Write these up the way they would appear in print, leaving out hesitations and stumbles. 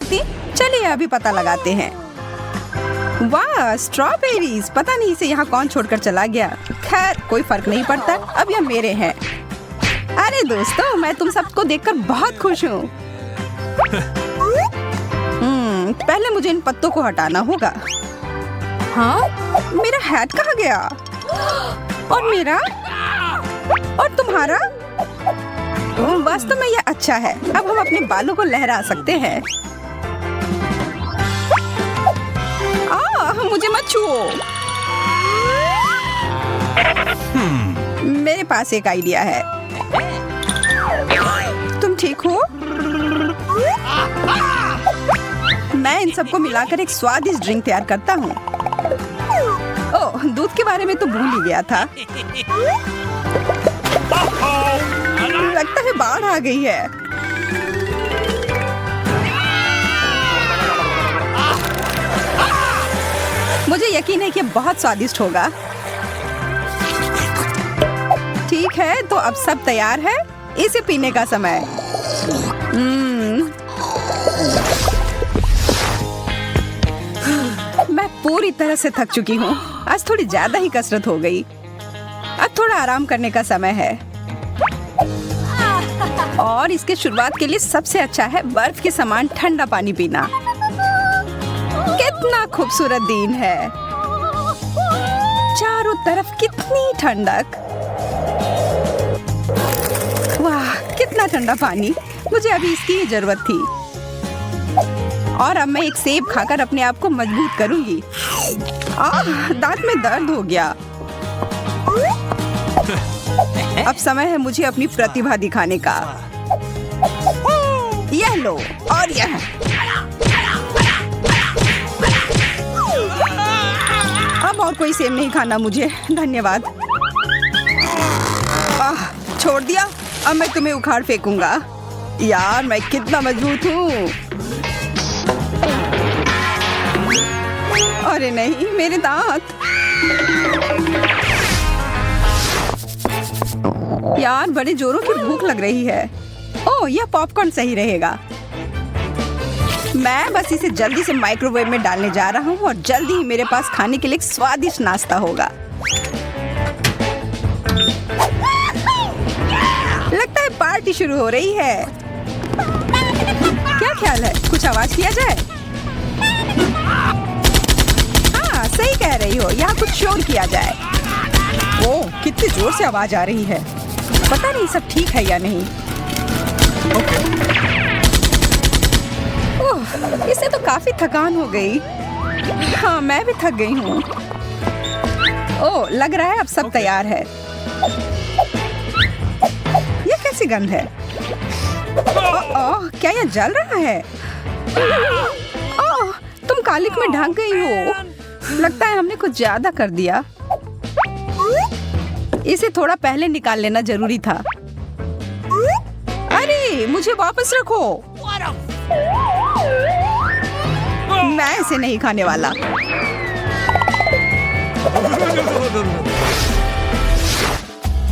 सकती? चलिए अभी पता लगाते हैं। वाह, स्ट्रॉबेरीज! पता नहीं इसे यहाँ कौन छोड़कर चला गया। खैर कोई फर्क नहीं पड़ता, अब ये मेरे हैं। अरे दोस्तों, मैं तुम सबको देखकर बहुत खुश हूँ। पहले मुझे इन पत्तों को हटाना होगा। हाँ, मेरा हैट कहाँ गया? और मेरा? और तुम्हारा? वास्तव में यह अच्छा है। अब हम अपने बालों को लहरा सकते हैं। मुझे मत छुओ। मेरे पास एक आइडिया है। तुम ठीक हो? मैं इन सबको मिलाकर एक स्वादिष्ट ड्रिंक तैयार करता हूँ। ओह, दूध के बारे में तो भूल ही गया था। लगता है बाढ़ आ गई है। मुझे यकीन है कि बहुत स्वादिष्ट होगा। ठीक है, तो अब सब तैयार है। इसे पीने का समय। मैं पूरी तरह से थक चुकी हूँ। आज थोड़ी ज्यादा ही कसरत हो गई। अब थोड़ा आराम करने का समय है। और इसके शुरुआत के लिए सबसे अच्छा है बर्फ के समान ठंडा पानी पीना। कितना खूबसूरत दिन है। चारों तरफ कितनी ठंडक। वाह, कितना ठंडा पानी। मुझे अभी इसकी ही जरूरत थी। और अब मैं एक सेब खाकर अपने आप को मजबूत करूंगी। दांत में दर्द हो गया। अब समय है मुझे अपनी प्रतिभा दिखाने का। यह लो और यह। अब और कोई सेब नहीं खाना मुझे, धन्यवाद। छोड़ दिया। अब मैं तुम्हें उखाड़ फेंकूंगा। यार, मैं कितना मजबूत हूँ। अरे नहीं, मेरे दांत। यार, बड़े जोरों की भूख लग रही है। ओह, यह पॉपकॉर्न सही रहेगा। मैं बस इसे जल्दी से माइक्रोवेव में डालने जा रहा हूँ और जल्दी ही मेरे पास खाने के लिए एक स्वादिष्ट नाश्ता होगा। लगता है पार्टी शुरू हो रही है। क्या ख्याल है, कुछ आवाज किया जाए? हाँ, सही कह रही हो, यहाँ कुछ शोर किया जाए। ओह, कितनी जोर से आवाज आ रही है। पता नहीं सब ठीक है या नहीं। ओह, इससे तो काफी थकान हो गई। हाँ, मैं भी थक गई हूँ। ओह, लग रहा है अब सब तैयार है। ये कैसी गंध है? ओह, क्या यह जल रहा है? ओह, तुम कालिक में ढक गई हो। लगता है हमने कुछ ज्यादा कर दिया। इसे थोड़ा पहले निकाल लेना जरूरी था। अरे, मुझे वापस रखो। मैं इसे नहीं खाने वाला।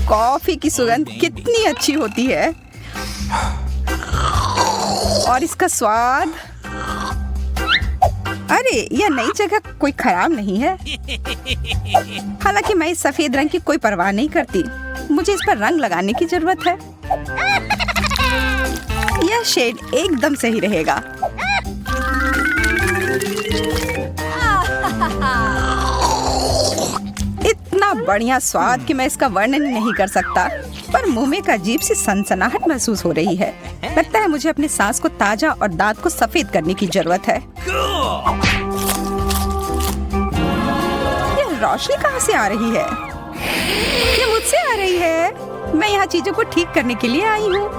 कॉफी की सुगंध कितनी अच्छी होती है। और इसका स्वाद। अरे, यह नई जगह कोई खराब नहीं है। हालांकि मैं इस सफेद रंग की कोई परवाह नहीं करती। मुझे इस पर रंग लगाने की जरूरत है। यह शेड एकदम सही रहेगा। इतना बढ़िया स्वाद कि मैं इसका वर्णन नहीं कर सकता। पर मुंह में एक अजीब सी सनसनाहट महसूस हो रही है। लगता है मुझे अपनी सांस को ताजा और दांत को सफेद करने की जरूरत है। ये रोशनी कहाँ से आ रही है? ये मुझसे आ रही है। मैं यहाँ चीजों को ठीक करने के लिए आई हूँ।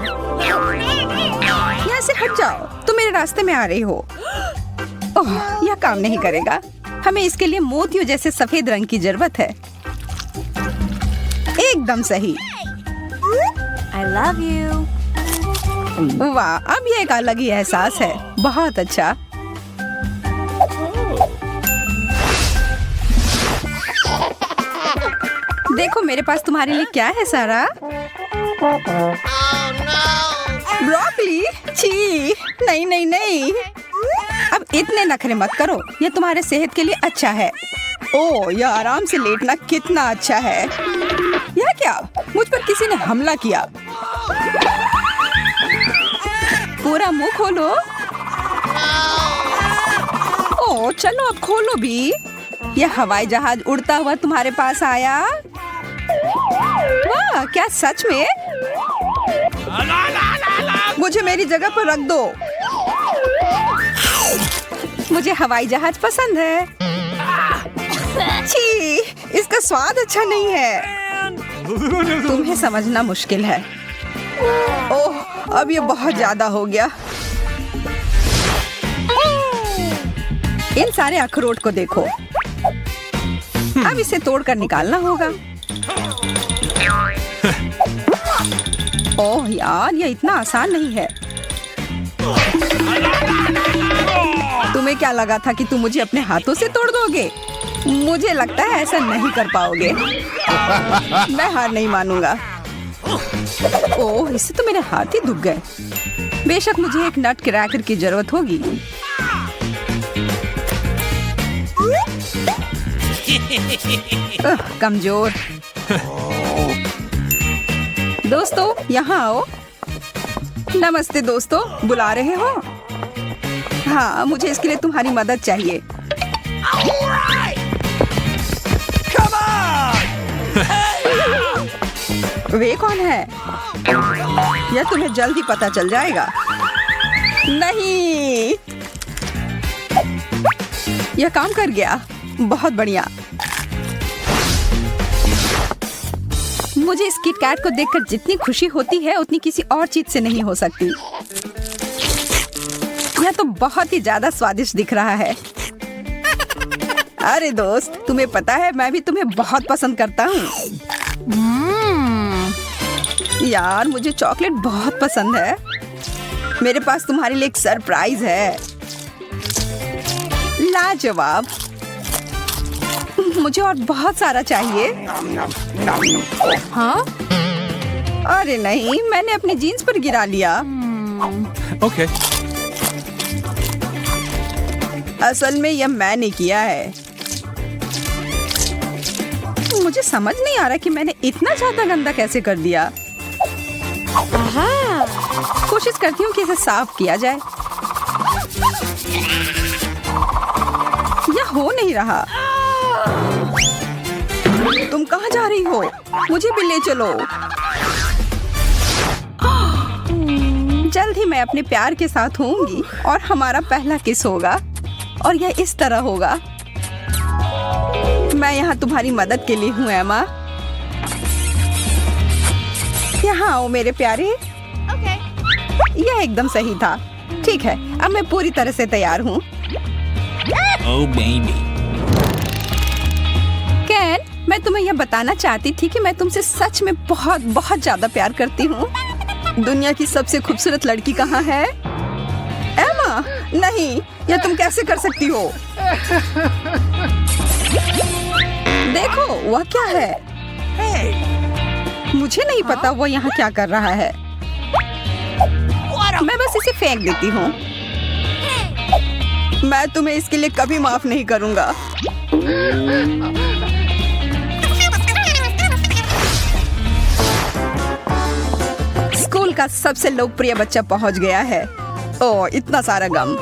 यहाँ से हट जाओ, तुम मेरे रास्ते में आ रही हो। ओह, यह काम नहीं करेगा। हमें इसके लिए मोतियों जैसे सफेद रंग की जरूरत है। एकदम सही। I love you. वाह, अब ये एक अलग ही एहसास है। बहुत अच्छा। देखो मेरे पास तुम्हारे लिए क्या है सारा। ब्रोकली? छी, नहीं नहीं नहीं। इतने नखरे मत करो, ये तुम्हारे सेहत के लिए अच्छा है। ओह, यह आराम से लेटना कितना अच्छा है। यह क्या, मुझ पर किसी ने हमला किया। पूरा मुंह खोलो। ओह, चलो अब खोलो भी। यह हवाई जहाज उड़ता हुआ तुम्हारे पास आया। वाह, क्या सच में? मुझे मेरी जगह पर रख दो। मुझे हवाई जहाज पसंद है। छी, इसका स्वाद अच्छा नहीं है। तुम्हें समझना मुश्किल है। ओह, अब ये बहुत ज्यादा हो गया। इन सारे अखरोट को देखो। अब इसे तोड़कर निकालना होगा। ओह यार, ये इतना आसान नहीं है। तुम्हें क्या लगा था कि तुम मुझे अपने हाथों से तोड़ दोगे? मुझे लगता है ऐसा नहीं कर पाओगे। मैं हार नहीं मानूंगा। ओह, इससे तो मेरे हाथ ही दुख गए। बेशक मुझे एक नट क्रैकर की जरूरत होगी। कमजोर। दोस्तों, यहाँ आओ। नमस्ते दोस्तों, बुला रहे हो? हाँ, मुझे इसके लिए तुम्हारी मदद चाहिए। वे कौन है? यह तुम्हें जल्द ही पता चल जाएगा। नहीं, यह काम कर गया। बहुत बढ़िया। मुझे इस किट कैट को देखकर जितनी खुशी होती है उतनी किसी और चीज से नहीं हो सकती। यह तो बहुत ही ज्यादा स्वादिष्ट दिख रहा है। अरे दोस्त, तुम्हें पता है मैं भी तुम्हें बहुत पसंद करता हूँ। यार, मुझे चॉकलेट बहुत पसंद है। मेरे पास तुम्हारे लिए एक सरप्राइज है। लाजवाब। मुझे और बहुत सारा चाहिए। हाँ? अरे नहीं, मैंने अपनी जीन्स पर गिरा लिया। ओके। असल में यह मैंने किया है। मुझे समझ नहीं आ रहा कि मैंने इतना ज्यादा गंदा कैसे कर दिया। कोशिश करती हूँ कि इसे साफ किया जाए। यह हो नहीं रहा। तुम कहाँ जा रही हो? मुझे भी ले चलो। जल्द ही मैं अपने प्यार के साथ होंगी और हमारा पहला किस होगा और यह इस तरह होगा। मैं यहाँ तुम्हारी मदद के लिए हूँ एमा। यहाँ आओ मेरे प्यारे। यह एकदम सही था। ठीक है, अब मैं पूरी तरह से तैयार हूँ। Oh baby. कैन, मैं तुम्हें यह बताना चाहती थी कि मैं तुमसे सच में बहुत बहुत ज्यादा प्यार करती हूँ। दुनिया की सबसे खूबसूरत लड़की कहाँ है? एमा, नहीं, यह तुम कैसे कर सकती हो? देखो, वह क्या है? मुझे नहीं पता वो यहाँ क्या कर रहा है। मैं बस इसे फेंक देती हूँ। मैं तुम्हें इसके लिए कभी माफ नहीं करूँगा। स्कूल का सबसे लोकप्रिय बच्चा पहुँच गया है। ओह, इतना सारा गम।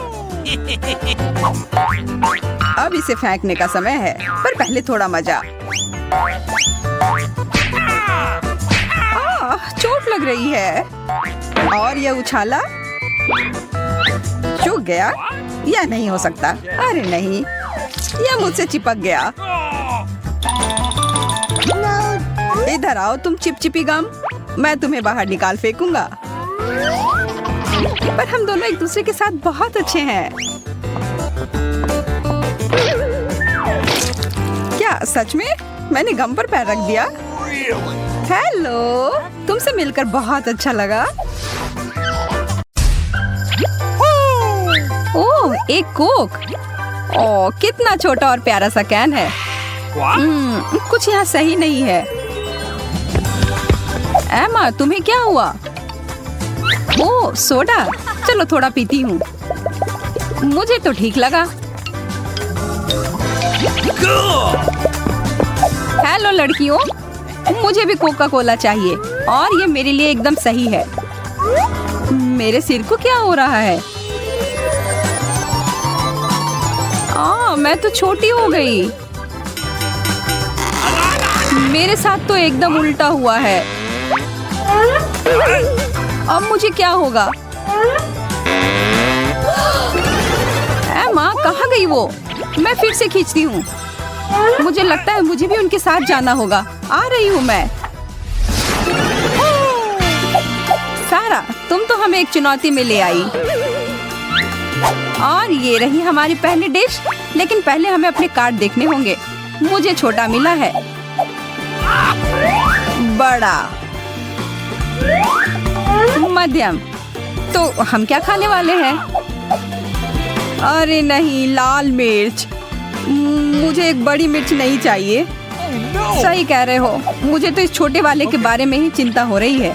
अब इसे फेंकने का समय है, पर पहले थोड़ा मजा। चोट लग रही है। और यह उछाला। चूक गया। यह नहीं हो सकता। अरे नहीं, यह मुझसे चिपक गया। इधर आओ तुम चिपचिपी गम। मैं तुम्हें बाहर निकाल फेंकूंगा। पर हम दोनों एक दूसरे के साथ बहुत अच्छे हैं। क्या सच में? मैंने गम पर पैर रख दिया। हेलो, तुमसे मिलकर बहुत अच्छा लगा। ओह, एक कोक। ओह, कितना छोटा और प्यारा सा कैन है। कुछ यहाँ सही नहीं है। एमा, तुम्हें क्या हुआ? ओह, सोडा। चलो थोड़ा पीती हूँ। मुझे तो ठीक लगा। हेलो लड़कियों, मुझे भी कोका कोला चाहिए और ये मेरे लिए एकदम सही है। मेरे सिर को क्या हो रहा है? मैं तो छोटी हो गई। मेरे साथ तो एकदम उल्टा हुआ है। अब मुझे क्या होगा? माँ कहाँ गई वो? मैं फिर से खींचती हूँ। मुझे लगता है मुझे भी उनके साथ जाना होगा। आ रही हूँ मैं। सारा, तुम तो हमें एक चुनौती में ले आई और ये रही हमारी पहली डिश। लेकिन पहले हमें अपने कार्ड देखने होंगे। मुझे छोटा मिला है, बड़ा, मध्यम। तो हम क्या खाने वाले हैं? अरे नहीं, लाल मिर्च। मुझे एक बड़ी मिर्च नहीं चाहिए। सही कह रहे हो, मुझे तो इस छोटे वाले के बारे में ही चिंता हो रही है।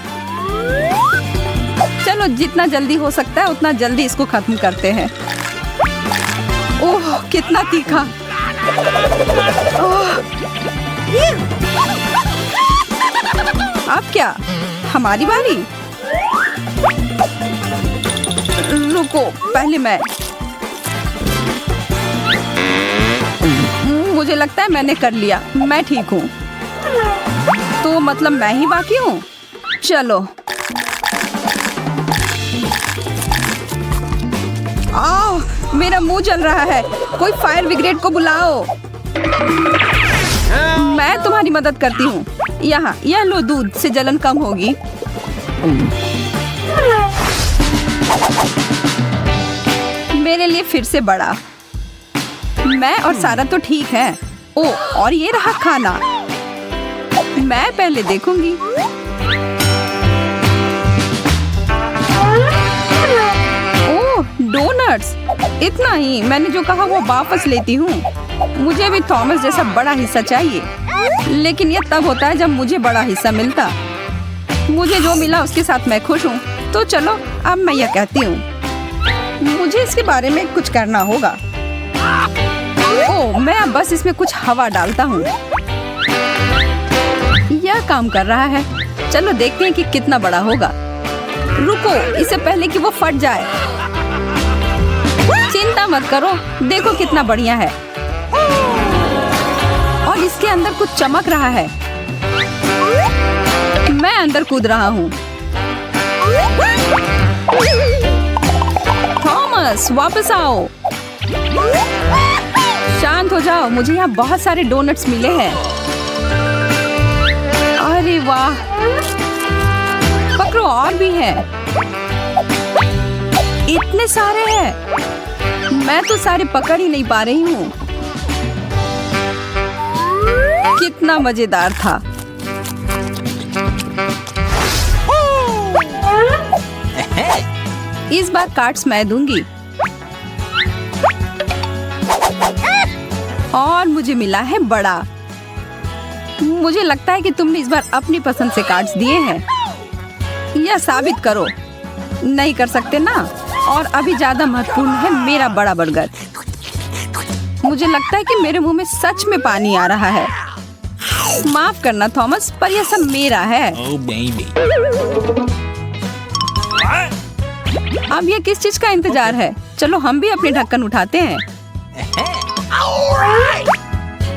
चलो जितना जल्दी हो सकता है उतना जल्दी इसको खत्म करते हैं। ओह कितना तीखा। ओह। अब क्या हमारी बारी? रुको, पहले मुझे लगता है मैंने कर लिया। मैं ठीक हूँ। तो मतलब मैं ही बाकी हूँ। चलो। आओ, मेरा मुंह जल रहा है। कोई फायर ब्रिगेड को बुलाओ। मैं तुम्हारी मदद करती हूँ। यहाँ यह लो, दूध से जलन कम होगी। मेरे लिए फिर से बड़ा। मैं और सारा तो ठीक है। ओ, और ये रहा खाना। मैं पहले देखूंगी। ओह, डोनट्स। इतना ही? मैंने जो कहा वो वापस लेती हूँ। मुझे भी थॉमस जैसा बड़ा हिस्सा चाहिए। लेकिन ये तब होता है जब मुझे बड़ा हिस्सा मिलता। मुझे जो मिला उसके साथ मैं खुश हूँ। तो चलो, अब मैं यह कहती हूँ, मुझे इसके बारे में कुछ करना होगा। ओह, मैं अब बस इसमें कुछ हवा डालता हूँ। यह काम कर रहा है। चलो देखते हैं कि कितना बड़ा होगा। रुको, इससे पहले कि वो फट जाए। चिंता मत करो, देखो कितना बढ़िया है। और इसके अंदर कुछ चमक रहा है। मैं अंदर कूद रहा हूँ। थॉमस, वापस आओ। शांत हो जाओ। मुझे यहाँ बहुत सारे डोनट्स मिले हैं। अरे वाह, पकड़ो, और भी हैं। इतने सारे हैं। मैं तो सारे पकड़ ही नहीं पा रही हूँ। कितना मजेदार था। इस बार कार्ड्स मैं दूंगी। और मुझे मिला है बड़ा। मुझे लगता है कि तुमने इस बार अपनी पसंद से कार्ड्स दिए हैं। यह साबित करो। नहीं कर सकते ना? और अभी ज्यादा महत्वपूर्ण है मेरा बड़ा बर्गर। मुझे लगता है कि मेरे मुंह में सच में पानी आ रहा है। माफ करना थॉमस, पर यह सब मेरा है। Oh, baby. अब ये किस चीज का इंतजार है? चलो हम भी अपने ढक्कन उठाते हैं।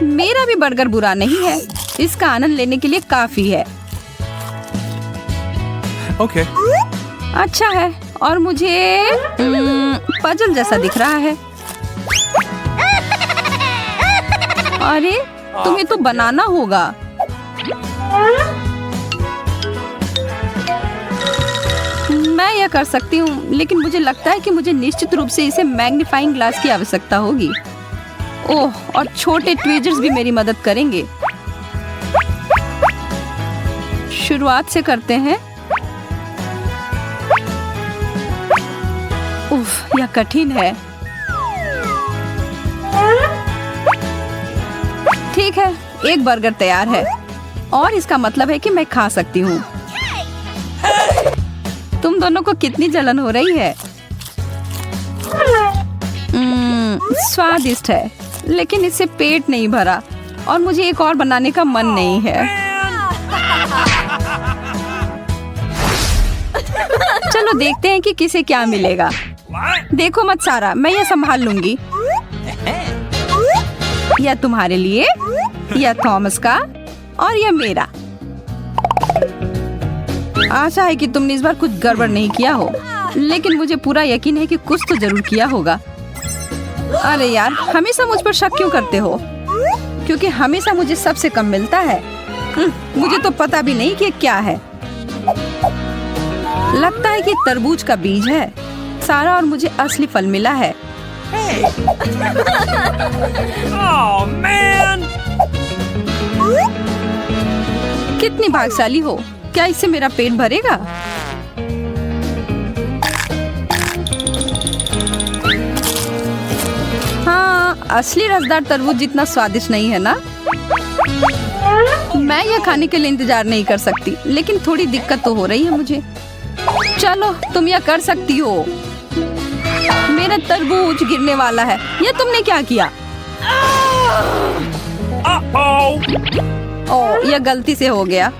मेरा भी बर्गर बुरा नहीं है। इसका आनंद लेने के लिए काफी है। Okay. अच्छा है। और मुझे पजल जैसा दिख रहा है। अरे, तुम्हें तो बनाना होगा। मैं यह कर सकती हूँ, लेकिन मुझे लगता है कि मुझे निश्चित रूप से इसे मैग्नीफाइंग ग्लास की आवश्यकता होगी। ओह, और छोटे ट्वीजर्स भी मेरी मदद करेंगे। शुरुआत से करते हैं। उफ, यह कठिन है। ठीक है, एक बर्गर तैयार है और इसका मतलब है कि मैं खा सकती हूँ। तुम दोनों को कितनी जलन हो रही है? स्वादिष्ट है, लेकिन इससे पेट नहीं भरा और मुझे एक और बनाने का मन नहीं है। चलो देखते हैं कि किसे क्या मिलेगा। देखो मत सारा, मैं ये संभाल लूंगी। यह तुम्हारे लिए, यह थॉमस का और यह मेरा। आशा है कि तुमने इस बार कुछ गड़बड़ नहीं किया हो, लेकिन मुझे पूरा यकीन है कि कुछ तो जरूर किया होगा। अरे यार, हमेशा मुझ पर शक क्यों करते हो? क्योंकि हमेशा मुझे सबसे कम मिलता है। मुझे तो पता भी नहीं कि क्या है। लगता है कि तरबूज का बीज है। सारा और मुझे असली फल मिला है। Oh, man! कितनी भाग्यशाली हो। क्या इससे मेरा पेट भरेगा? हाँ, असली रसदार तरबूज जितना स्वादिष्ट नहीं है ना? मैं यह खाने के लिए इंतजार नहीं कर सकती, लेकिन थोड़ी दिक्कत तो हो रही है मुझे। चलो, तुम यह कर सकती हो। मेरा तरबूज गिरने वाला है। यह तुमने क्या किया? ओह, यह गलती से हो गया।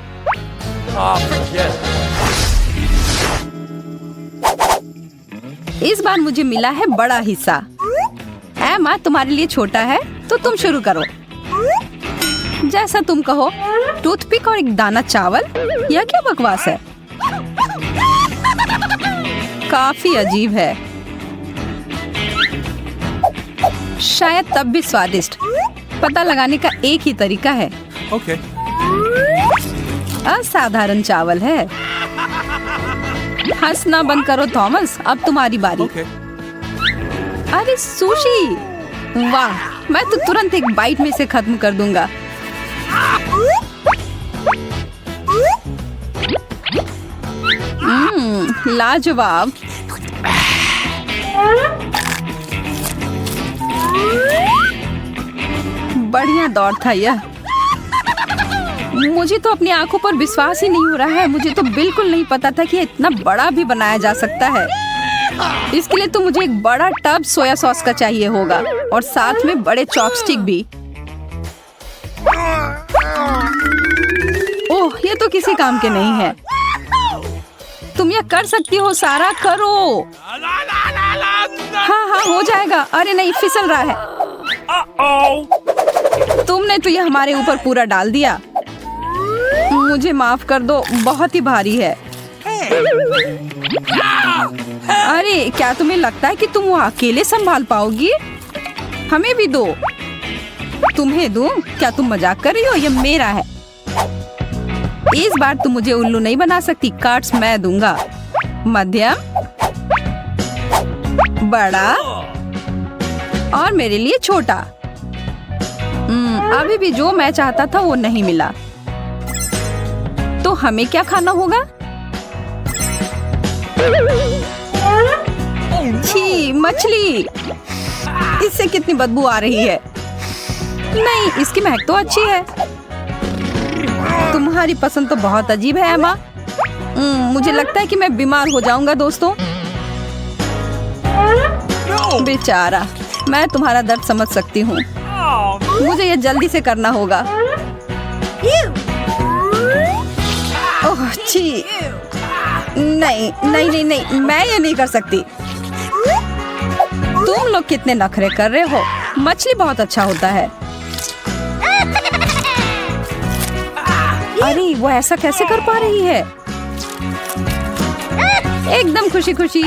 इस बार मुझे मिला है बड़ा हिस्सा। एमा, तुम्हारे लिए छोटा है, तो तुम शुरू करो। जैसा तुम कहो। टूथपिक और एक दाना चावल? यह क्या बकवास है? काफी अजीब है। शायद तब भी स्वादिष्ट। पता लगाने का एक ही तरीका है। Okay. असाधारण चावल है। हंसना बंद करो थॉमस, अब तुम्हारी बारी। Okay. अरे सुशी, वाह! मैं तो तुरंत एक बाइट में से खत्म कर दूंगा। लाजवाब। बढ़िया दौड़ था यह। मुझे तो अपनी आंखों पर विश्वास ही नहीं हो रहा है। मुझे तो बिल्कुल नहीं पता था कि इतना बड़ा भी बनाया जा सकता है। इसके लिए तो मुझे एक बड़ा टब सोया सॉस का चाहिए होगा और साथ में बड़े चॉपस्टिक भी। ओह, ये तो किसी काम के नहीं है। तुम यह कर सकती हो सारा, करो। हाँ हाँ, हो जाएगा। अरे नहीं, फिसल रहा है। तुमने तो यह हमारे ऊपर पूरा डाल दिया। मुझे माफ कर दो, बहुत ही भारी है। अरे, क्या तुम्हें लगता है कि तुम वो अकेले संभाल पाओगी? हमें भी दो। तुम्हें दूं? क्या तुम मजाक कर रही हो? ये मेरा है। इस बार तुम मुझे उल्लू नहीं बना सकती। कार्ड्स मैं दूंगा। मध्यम, बड़ा और मेरे लिए छोटा। अभी भी जो मैं चाहता था वो नहीं मिला। तो हमें क्या खाना होगा? छी, मछली। इससे कितनी बदबू आ रही है। नहीं, इसकी महक तो अच्छी है। तुम्हारी पसंद तो बहुत अजीब है एमा। मुझे लगता है कि मैं बीमार हो जाऊंगा दोस्तों। बेचारा, मैं तुम्हारा दर्द समझ सकती हूँ। मुझे ये जल्दी से करना होगा। ओह छी, नहीं नहीं नहीं नहीं, मैं ये नहीं कर सकती। तुम लोग कितने नखरे कर रहे हो। मछली बहुत अच्छा होता है। अरे, वो ऐसा कैसे कर पा रही है? एकदम खुशी खुशी।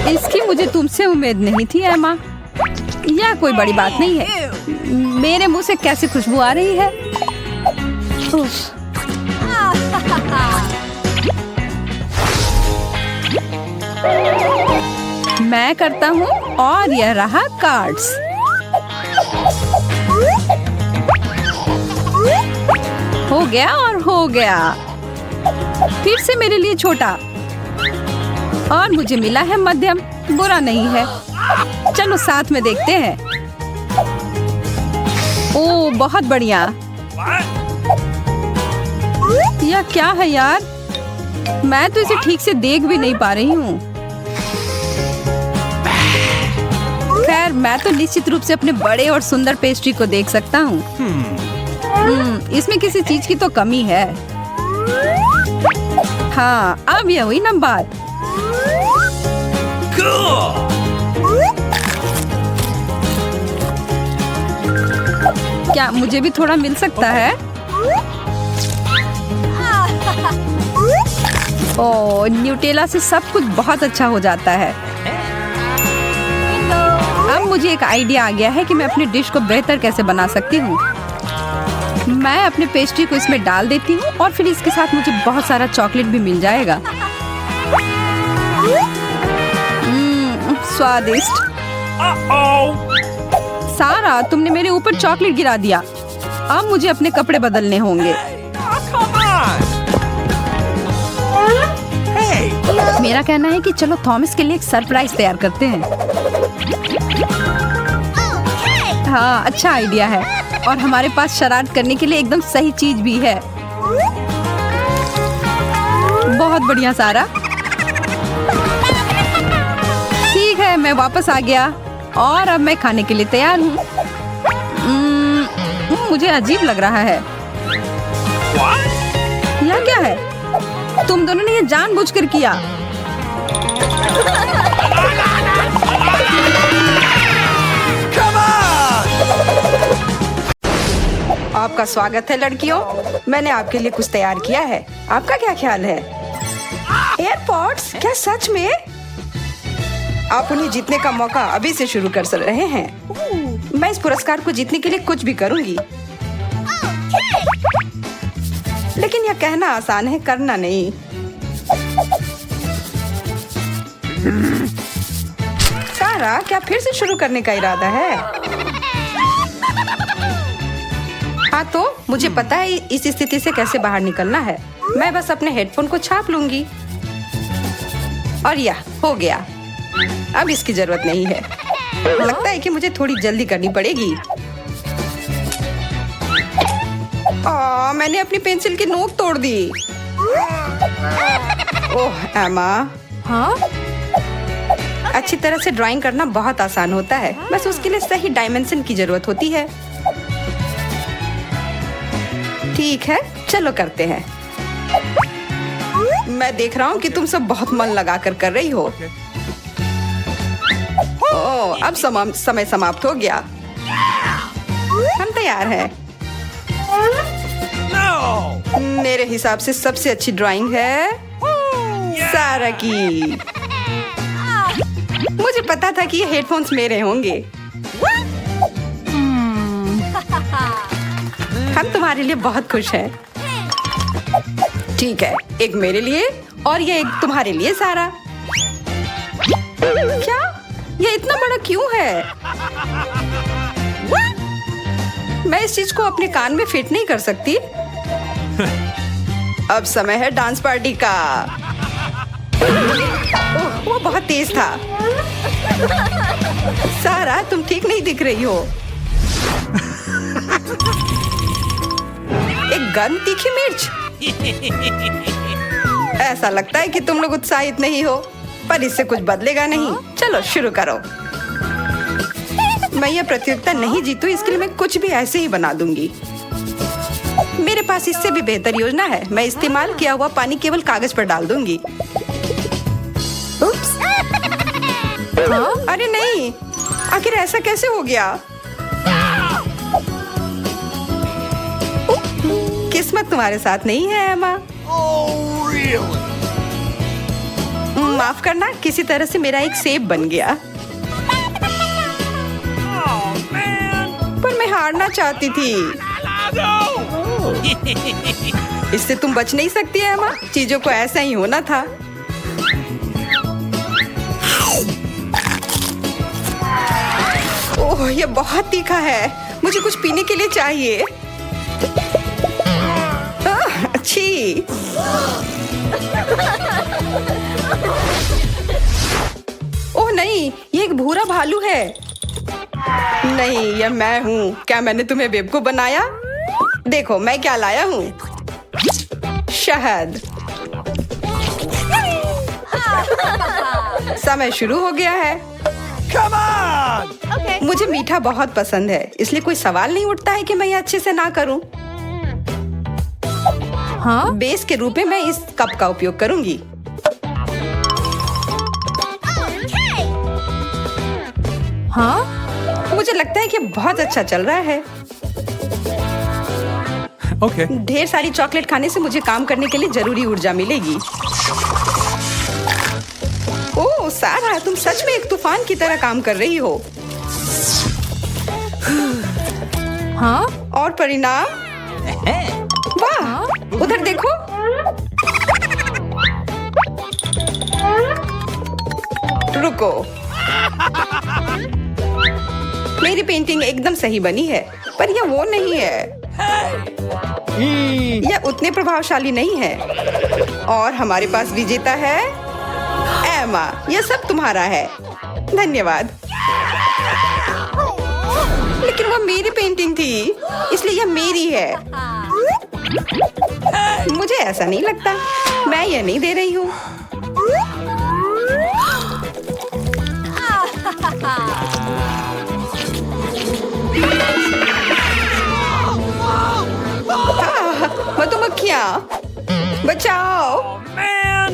इसकी मुझे तुमसे उम्मीद नहीं थी एमा। यह कोई बड़ी बात नहीं है। मेरे मुंह से कैसी खुशबू आ रही है। उफ। मैं करता हूँ और यह रहा कार्ड्स। हो गया और हो गया। फिर से मेरे लिए छोटा और मुझे मिला है मध्यम। बुरा नहीं है। चलो साथ में देखते हैं। ओह, बहुत बढ़िया। यह क्या है यार? मैं तो इसे ठीक से देख भी नहीं पा रही हूँ। मैं तो निश्चित रूप से अपने बड़े और सुंदर पेस्ट्री को देख सकता हूँ। इसमें किसी चीज की तो कमी है। हाँ, अब यह हुई ना बात। Cool. क्या मुझे भी थोड़ा मिल सकता है? ओह, न्यूटेला से सब कुछ बहुत अच्छा हो जाता है। अब मुझे एक आइडिया आ गया है कि मैं अपनी डिश को बेहतर कैसे बना सकती हूँ। मैं अपने पेस्ट्री को इसमें डाल देती हूँ और फिर इसके साथ मुझे बहुत सारा चॉकलेट भी मिल जाएगा। स्वादिष्ट। Uh-oh. सारा, तुमने मेरे ऊपर चॉकलेट गिरा दिया। अब मुझे अपने कपड़े बदलने होंगे। Oh, come on. Hey. मेरा कहना है कि चलो थॉमस के लिए एक सरप्राइज तैयार करते हैं। हाँ, अच्छा आइडिया है और हमारे पास शरारत करने के लिए एकदम सही चीज भी है। बहुत बढ़िया सारा। ठीक है, मैं वापस आ गया और अब मैं खाने के लिए तैयार हूँ। मुझे अजीब लग रहा है। यह क्या है? तुम दोनों ने ये जानबूझकर किया। Come on. आपका स्वागत है लड़कियों। मैंने आपके लिए कुछ तैयार किया है। आपका क्या ख्याल है? एयरपॉड्स? क्या सच में? आप उन्हें जीतने का मौका अभी से शुरू कर रहे हैं। मैं इस पुरस्कार को जीतने के लिए कुछ भी करूंगी। लेकिन यह कहना आसान है, करना नहीं। सारा, क्या फिर से शुरू करने का इरादा है? हाँ, तो मुझे पता है इस स्थिति से कैसे बाहर निकलना है। मैं बस अपने हेडफोन को छाप लूंगी और यह हो गया। अब इसकी जरूरत नहीं है। लगता है कि मुझे थोड़ी जल्दी करनी पड़ेगी। मैंने अपनी पेंसिल की नोक तोड़ दी। ओह एमा। हाँ? अच्छी तरह से ड्राइंग करना बहुत आसान होता है, बस उसके लिए सही डायमेंशन की जरूरत होती है। ठीक है, चलो करते हैं। मैं देख रहा हूँ कि तुम सब बहुत मन लगाकर कर रही हो। ओह, अब समय समाप्त हो गया। हम तैयार हैं। No. मेरे हिसाब से सबसे अच्छी ड्राइंग है सारा की। मुझे पता था कि ये हेडफोन्स मेरे होंगे। हम तुम्हारे लिए बहुत खुश हैं। ठीक है, एक मेरे लिए और ये एक तुम्हारे लिए सारा। क्या? ये इतना बड़ा क्यों है? मैं इस चीज को अपने कान में फिट नहीं कर सकती। अब समय है डांस पार्टी का। ओह, वो बहुत तेज था। सारा, तुम ठीक नहीं दिख रही हो। एक गन तीखी मिर्च। ऐसा लगता है कि तुम लोग उत्साहित नहीं हो, पर इससे कुछ बदलेगा नहीं। चलो शुरू करो। मैं यह प्रतियोगिता नहीं जीतू, इसके लिए मैं कुछ भी ऐसे ही बना दूंगी। मेरे पास इससे भी बेहतर योजना है। मैं इस्तेमाल किया हुआ पानी केवल कागज पर डाल दूंगी। उप्स। हाँ? अरे नहीं, आखिर ऐसा कैसे हो गया? किस्मत तुम्हारे साथ नहीं है एमा। Oh, really? माफ करना, किसी तरह से मेरा एक सेब बन गया। Oh, man. पर मैं हारना चाहती थी। No. इससे तुम बच नहीं सकती है एमा। चीजों को ऐसा ही होना था। ओह, ये बहुत तीखा है। मुझे कुछ पीने के लिए चाहिए। अच्छी। ओह नहीं, ये एक भूरा भालू है। नहीं, यह मैं हूँ। क्या मैंने तुम्हें बेवकूफ बनाया? देखो मैं क्या लाया हूँ। शहद। समय शुरू हो गया है। Come on. on. Okay. मुझे मीठा बहुत पसंद है, इसलिए कोई सवाल नहीं उठता है कि मैं ये अच्छे से ना करूं। Huh? बेस के रूप में मैं इस कप का उपयोग करूंगी। Huh? मुझे लगता है कि बहुत अच्छा चल रहा है। Okay. ढेर सारी चॉकलेट खाने से मुझे काम करने के लिए जरूरी ऊर्जा मिलेगी। ओह सारा, तुम सच में एक तूफान की तरह काम कर रही हो। Huh? और परिणाम? वाह, उधर देखो। रुको, मेरी पेंटिंग एकदम सही बनी है, पर यह वो नहीं है। यह उतने प्रभावशाली नहीं है। और हमारे पास विजेता है एमा। यह सब तुम्हारा है। धन्यवाद। लेकिन वह मेरी पेंटिंग थी, इसलिए यह मेरी है। मुझे ऐसा नहीं लगता। मैं यह नहीं दे रही हूँ। मधुमक्खियाँ, बचाओ। Man.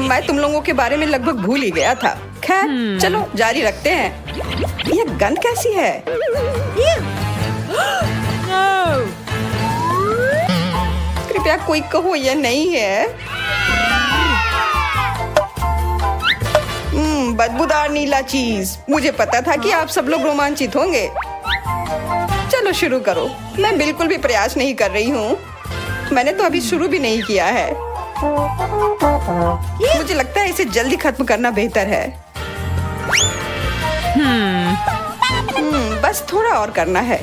मैं तुम लोगों के बारे में लगभग भूल ही गया था। खैर, चलो जारी रखते हैं। यह गंध कैसी है? No. कृपया कोई कहो यह नहीं है। बदबूदार नीला चीज। मुझे पता था कि आप सब लोग रोमांचित होंगे। चलो शुरू करो। मैं बिल्कुल भी प्रयास नहीं कर रही हूँ। मैंने तो अभी शुरू भी नहीं किया है। मुझे लगता है इसे जल्दी खत्म करना बेहतर है। बस थोड़ा और करना है।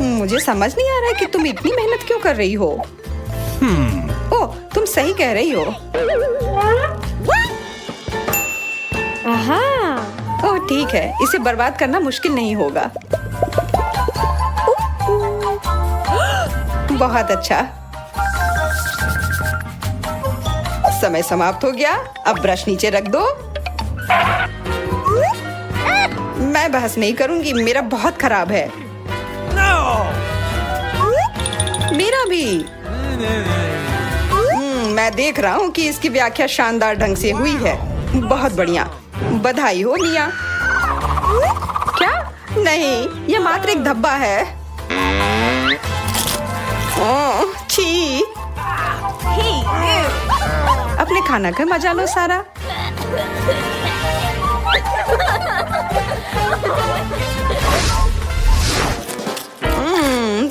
मुझे समझ नहीं आ रहा है कि तुम इतनी मेहनत क्यों कर रही हो। ओह, तुम सही कह रही हो। ओह ठीक है, इसे बर्बाद करना मुश्किल नहीं होगा। बहुत अच्छा। समय समाप्त हो गया। अब ब्रश नीचे रख दो। मैं बहस नहीं करूंगी, मेरा बहुत खराब है। No. मेरा भी। मैं देख रहा हूँ कि इसकी व्याख्या शानदार ढंग से हुई है। बहुत बढ़िया। बधाई हो निया। क्या? नहीं, यह मात्र एक धब्बा है। ओह, छी। अपने खाना का मजा लो सारा।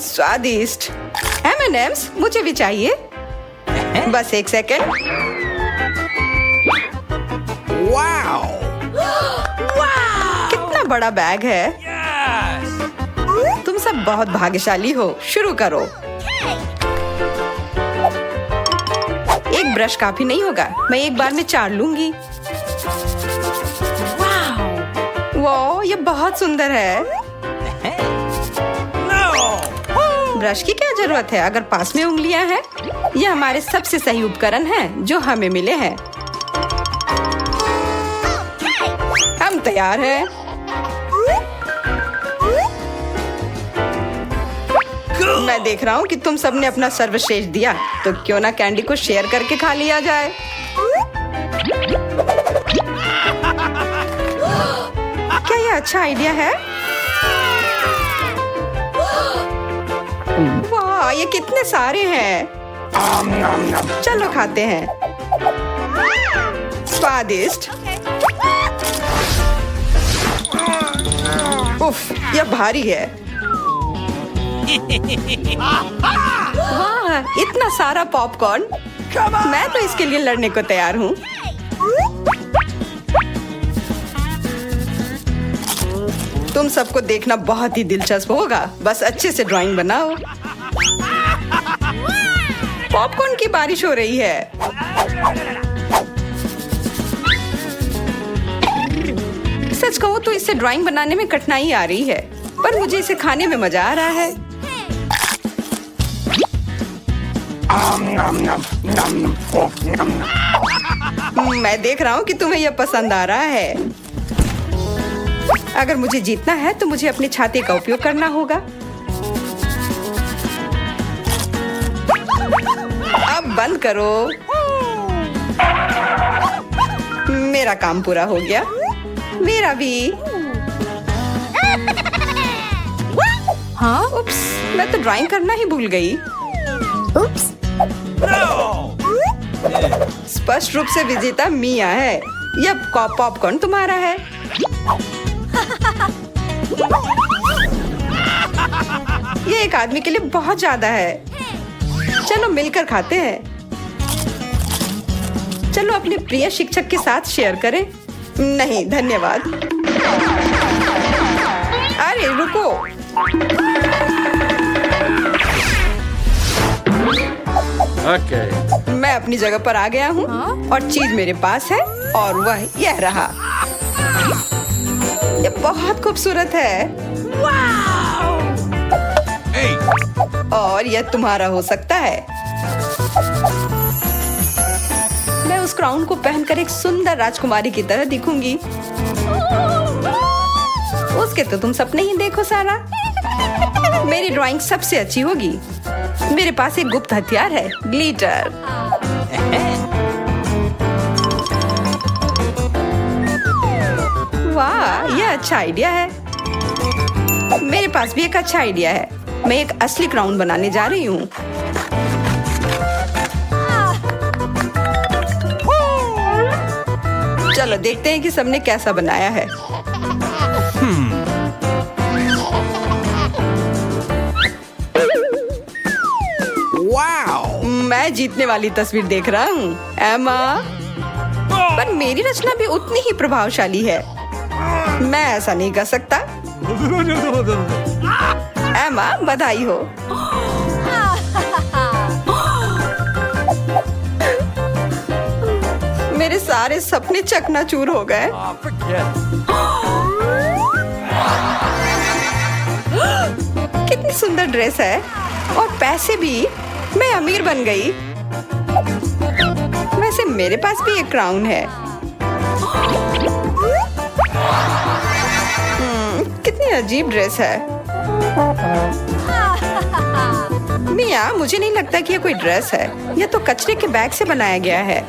स्वादिष्ट। M&M's मुझे भी चाहिए। बस एक सेकंड। Wow. कितना बड़ा बैग है। Yes. तुम सब बहुत भाग्यशाली हो। शुरू करो। एक ब्रश काफी नहीं होगा। मैं एक बार में 4 लूंगी। वाह, ये बहुत सुंदर है। No. ब्रश की क्या जरूरत है अगर पास में उंगलियां हैं? ये हमारे सबसे सही उपकरण हैं जो हमें मिले हैं। हम तैयार हैं। मैं देख रहा हूँ कि तुम सबने अपना सर्वश्रेष्ठ दिया, तो क्यों ना कैंडी को शेयर करके खा लिया जाए। क्या ये अच्छा आइडिया है? वाह, ये कितने सारे हैं। चलो खाते हैं। स्वादिष्ट। उफ, यह भारी है। वाह, इतना सारा पॉपकॉर्न। मैं तो इसके लिए लड़ने को तैयार हूँ। तुम सबको देखना बहुत ही दिलचस्प होगा। बस अच्छे से ड्राइंग बनाओ। पॉपकॉर्न की बारिश हो रही है। सच कहूँ तो इससे ड्राइंग बनाने में कठिनाई आ रही है, पर मुझे इसे खाने में मजा आ रहा है। मैं देख रहा हूँ कि तुम्हें यह पसंद आ रहा है। अगर मुझे जीतना है तो मुझे अपनी छाती का उपयोग करना होगा। अब बंद करो। मेरा काम पूरा हो गया। मेरा भी। हाँ? उप्स, मैं तो ड्राइंग करना ही भूल गई। उप्स। No! स्पष्ट रूप से विजेता मिया है। यह पॉपकॉर्न तुम्हारा है। ये एक आदमी के लिए बहुत ज्यादा है। चलो मिलकर खाते हैं। चलो अपने प्रिय शिक्षक के साथ शेयर करें। नहीं धन्यवाद। अरे रुको। Okay. मैं अपनी जगह पर आ गया हूँ और चीज मेरे पास है और वह यह रहा। ये बहुत खूबसूरत है। Hey! और यह तुम्हारा हो सकता है। मैं उस क्राउन को पहनकर एक सुंदर राजकुमारी की तरह दिखूंगी। उसके तो तुम सपने ही देखो सारा। मेरी ड्राइंग सबसे अच्छी होगी। मेरे पास एक गुप्त हथियार है, ग्लिटर। वाह, यह अच्छा आइडिया है। मेरे पास भी एक अच्छा आइडिया है। मैं एक असली क्राउन बनाने जा रही हूँ। चलो देखते हैं कि सबने कैसा बनाया है। Wow! मैं जीतने वाली तस्वीर देख रहा हूँ, एमा। पर मेरी रचना भी उतनी ही प्रभावशाली है। मैं ऐसा नहीं कर सकता। एमा, बधाई हो। मेरे सारे सपने चकनाचूर हो गए। Oh, forget it. कितनी सुंदर ड्रेस है और पैसे भी। मैं अमीर बन गई। वैसे मेरे पास भी एक क्राउन है। कितनी अजीब ड्रेस है। मिया, मुझे नहीं लगता कि यह कोई ड्रेस है। यह तो कचरे के बैग से बनाया गया है।